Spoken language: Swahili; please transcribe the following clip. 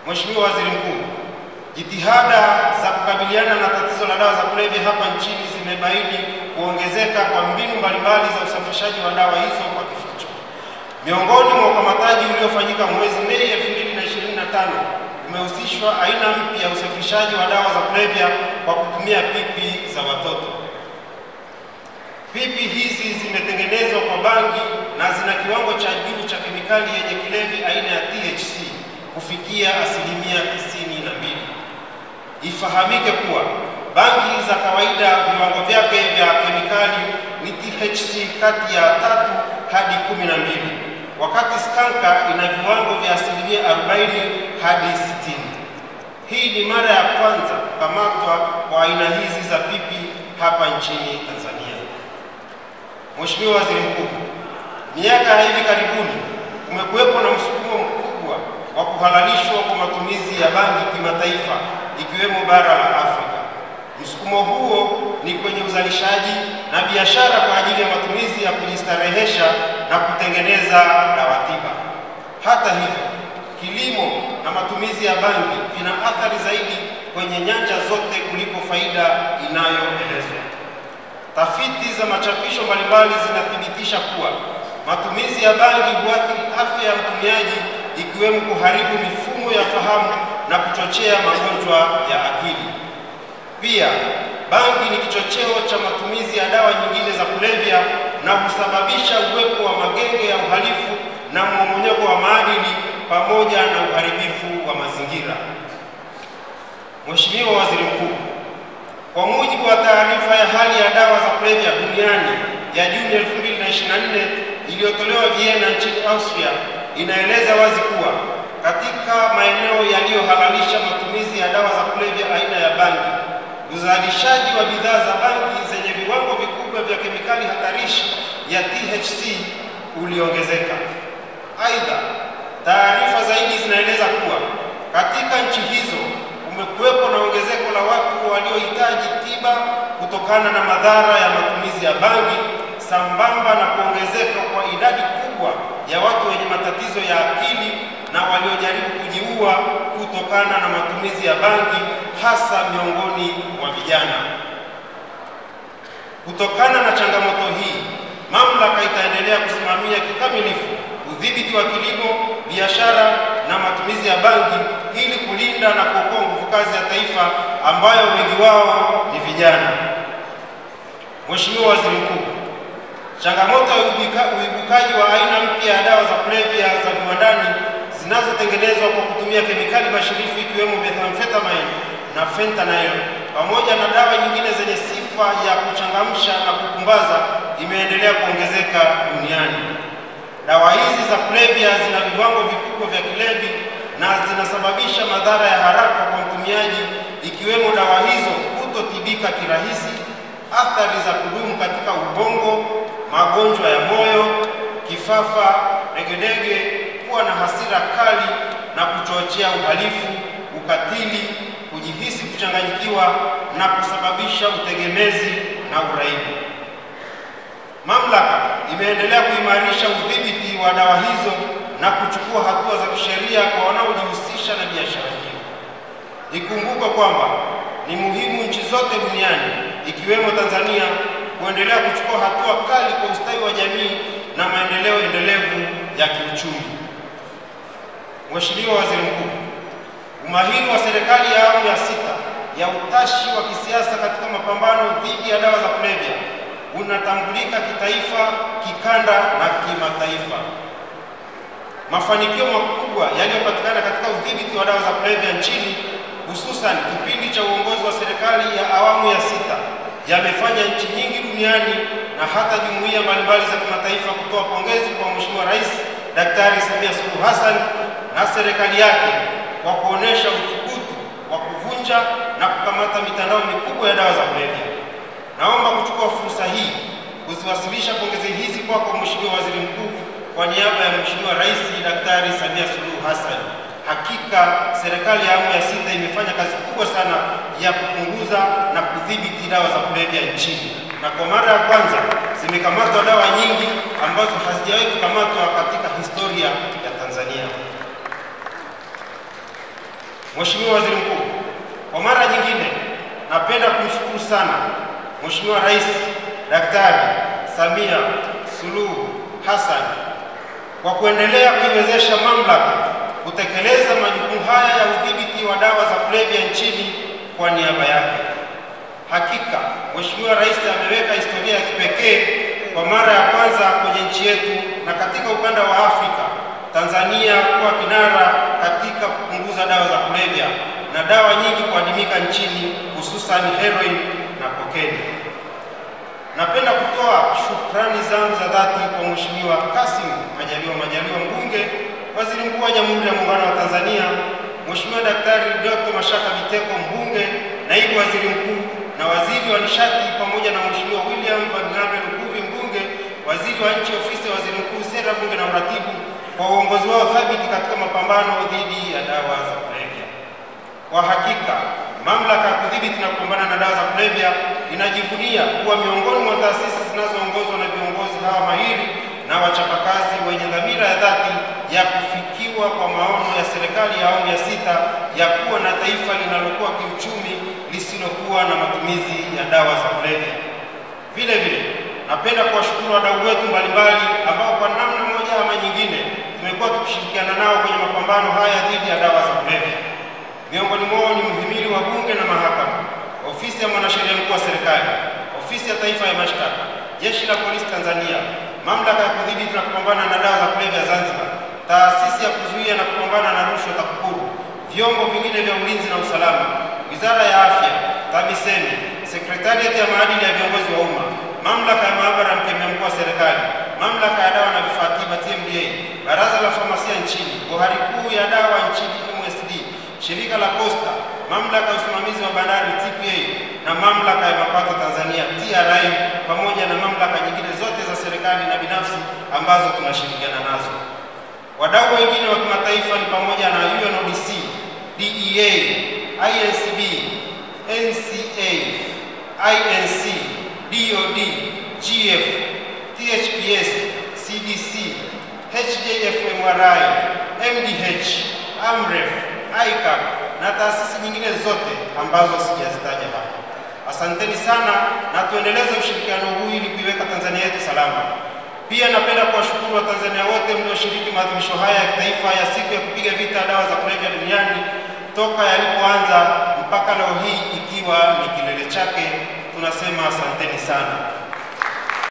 Mheshimiwa Waziri Mkuu, jitihada za kukabiliana na tatizo la dawa za kulevya hapa nchini zimebaini kuongezeka kwa mbinu mbalimbali za usafirishaji wa dawa hizo kwa kificho. Miongoni mwa ukamataji uliofanyika mwezi Mei 2025 umehusishwa aina mpya ya usafirishaji wa dawa za kulevya kwa kutumia pipi za watoto. Pipi hizi zimetengenezwa kwa bangi na zina kiwango cha juu cha kemikali yenye kilevi aina ya THC kufikia 92%. Ifahamike kuwa bangi za kawaida viwango vyake vya kemikali ni THC kati ya 3 hadi 12, wakati skanka ina viwango vya 40 hadi 60. Hii ni mara ya kwanza kukamatwa kwa aina hizi za pipi hapa nchini Tanzania. Mheshimiwa Waziri Mkuu, miaka ya hivi karibuni kumekuwepo na msukumo mkubwa wa kuhalalishwa kwa matumizi ya bangi kimataifa ikiwemo bara la Afrika. Msukumo huo ni kwenye uzalishaji na biashara kwa ajili ya matumizi ya kujistarehesha na kutengeneza dawa tiba. Hata hivyo, kilimo na matumizi ya bangi vina athari zaidi kwenye nyanja zote kuliko faida inayoelezwa. Tafiti za machapisho mbalimbali zinathibitisha kuwa matumizi ya bangi huathiri afya ya mtumiaji, ikiwemo kuharibu mifumo ya fahamu na kuchochea magonjwa ya akili. Pia, bangi ni kichocheo cha matumizi ya dawa nyingine za kulevya na husababisha uwepo wa magenge ya uhalifu na mmomonyoko wa maadili pamoja na uharibifu wa mazingira. Mheshimiwa Waziri Mkuu, kwa mujibu wa taarifa ya hali ya dawa za kulevya duniani ya Juni 2024 iliyotolewa Vienna nchini Austria, inaeleza wazi kuwa katika maeneo yaliyohalalisha matumizi ya dawa za kulevya aina ya bangi, uzalishaji wa bidhaa za bangi zenye viwango vikubwa vya kemikali hatarishi ya THC uliongezeka. Aidha, taarifa zaidi zinaeleza kuwa katika nchi hizo kumekuwepo na ongezeko la watu waliohitaji tiba kutokana na madhara ya matumizi ya bangi, sambamba na kuongezeka kwa idadi kubwa ya watu wenye matatizo ya akili na waliojaribu kujiua kutokana na matumizi ya bangi, hasa miongoni mwa vijana. Kutokana na changamoto hii, mamlaka itaendelea kusimamia kikamilifu udhibiti wa kilimo, biashara na matumizi ya bangi ili kulinda na kuokoa nguvu kazi ya taifa ambayo wengi wao ni vijana. Mheshimiwa Waziri Mkuu, changamoto ya uibukaji wa aina mpya ya dawa za kulevya za viwandani zinazotengenezwa kwa kutumia kemikali bashirifu ikiwemo methamphetamine na fentanyl pamoja na dawa nyingine zenye sifa ya kuchangamsha na kupumbaza imeendelea kuongezeka duniani. Dawa hizi za kulevya zina viwango vikubwa vya kilevi na zinasababisha madhara ya haraka kwa mtumiaji, ikiwemo dawa hizo kutotibika kirahisi, athari za kudumu katika ubongo, magonjwa ya moyo, kifafa, degedege, kuwa na hasira kali na kuchochea uhalifu, ukatili, kujihisi kuchanganyikiwa na kusababisha utegemezi na uraibu. Mamlaka imeendelea kuimarisha udhibiti wa dawa hizo na kuchukua hatua za kisheria kwa wanaojihusisha na biashara hiyo. Ikumbukwe kwamba ni muhimu nchi zote duniani ikiwemo Tanzania kuendelea kuchukua hatua kali kwa ustawi wa jamii na maendeleo endelevu ya kiuchumi. Mheshimiwa Waziri Mkuu, umahiri wa serikali ya awamu ya 6 ya utashi wa kisiasa katika mapambano dhidi ya dawa za kulevya unatambulika kitaifa, kikanda na kimataifa. Mafanikio makubwa yaliyopatikana katika udhibiti wa dawa za kulevya nchini, hususan kipindi cha uongozi wa serikali ya awamu ya 6, yamefanya nchi nyingi duniani na hata jumuiya mbalimbali za kimataifa kutoa pongezi kwa Mheshimiwa Rais Daktari Samia Suluhu Hassan na serikali yake kwa kuonesha uthubutu wa kuvunja na kukamata mitandao mikubwa ya dawa za kulevya. Naomba kuchukua fursa hii kuziwasilisha pongezi hizi kwako Mheshimiwa Waziri Mkuu kwa niaba ya Mheshimiwa Rais Daktari Samia Suluhu Hassan. Hakika serikali ya awamu ya 6 imefanya kazi kubwa sana ya kupunguza na kudhibiti dawa za kulevya nchini, na kwa mara ya kwanza zimekamatwa dawa nyingi ambazo hazijawahi kukamatwa katika historia ya Tanzania. Mheshimiwa Waziri Mkuu, kwa mara nyingine napenda kumshukuru sana Mheshimiwa Rais Daktari Samia Suluhu Hassan kwa kuendelea kuiwezesha mamlaka kutekeleza majukumu haya ya udhibiti wa dawa za kulevya nchini kwa niaba yake. Hakika Mheshimiwa Rais ameweka historia ya kipekee kwa mara ya kwanza kwenye nchi yetu na katika ukanda wa Afrika, Tanzania kuwa kinara katika kupunguza dawa za kulevya na dawa nyingi kuadimika nchini, hususan heroin na kokeni. Napenda kutoa shukrani zangu za dhati kwa Mheshimiwa Kassim Majaliwa Mbunge, Waziri Mkuu wa Jamhuri ya Muungano wa Tanzania, Mheshimiwa Daktari Dr. Mashaka Biteko Mbunge, Naibu Waziri Mkuu na Waziri wa Nishati, pamoja na Mheshimiwa William Vangambe Lukuvi Mbunge, Waziri wa Nchi Ofisi ya Waziri Mkuu, Sera, Bunge na Uratibu, kwa uongozi wao thabiti katika mapambano dhidi ya dawa za kulevya. Kwa hakika mamlaka ya kudhibiti na kupambana na dawa za kulevya inajivunia kuwa miongoni mwa taasisi zinazoongozwa na viongozi hawa mahiri na wachapakazi wenye dhamira ya dhati ya kufikiwa kwa maono ya serikali ya awamu ya 6 ya kuwa na taifa linalokuwa kiuchumi lisilokuwa na matumizi ya dawa za kulevya. Vile vile napenda kuwashukuru wadau wetu mbalimbali ambao kwa namna moja ama nyingine tumekuwa tukishirikiana nao kwenye mapambano haya dhidi ya dawa za kulevya. Miongoni mwao ni mhimili wa Bunge na Mahakama, Ofisi ya Mwanasheria Mkuu wa Serikali, Ofisi ya Taifa ya Mashtaka, Jeshi la Polisi Tanzania, Mamlaka ya Kudhibiti na Kupambana na Dawa za Kulevya Zanzibar, Taasisi ya Kuzuia na Kupambana na Rushwa TAKUKURU, vyombo vingine vya ulinzi na usalama, Wizara ya Afya, TAMISEMI, Sekretarieti ya Maadili ya Viongozi wa Umma, Mamlaka ya Maabara ya Mkemia Mkuu wa Serikali, Mamlaka ya Dawa na Vifaa Tiba TMDA, Baraza la Famasia nchini, Bohari Kuu ya Dawa nchini MSD, Shirika la Posta, Mamlaka ya Usimamizi wa Bandari TPA na Mamlaka ya Mapato Tanzania TRA, pamoja na mamlaka nyingine zote za serikali na binafsi ambazo tunashirikiana nazo. Wadau wengine wa kimataifa ni pamoja na UNODC, DEA, INCB, NCA, INC, DOD, GF, THPS, CDC, HJFMRI, MDH, AMREF, ICAP na taasisi nyingine zote ambazo sijazitaja hapa. Asanteni sana na tuendeleze ushirikiano huu ili kuiweka Tanzania yetu salama. Pia napenda kuwashukuru Watanzania wote mlioshiriki maadhimisho haya ya kitaifa ya siku ya kupiga vita dawa za kulevya duniani toka yalipoanza mpaka leo hii ikiwa ni kilele chake. Tunasema asanteni sana.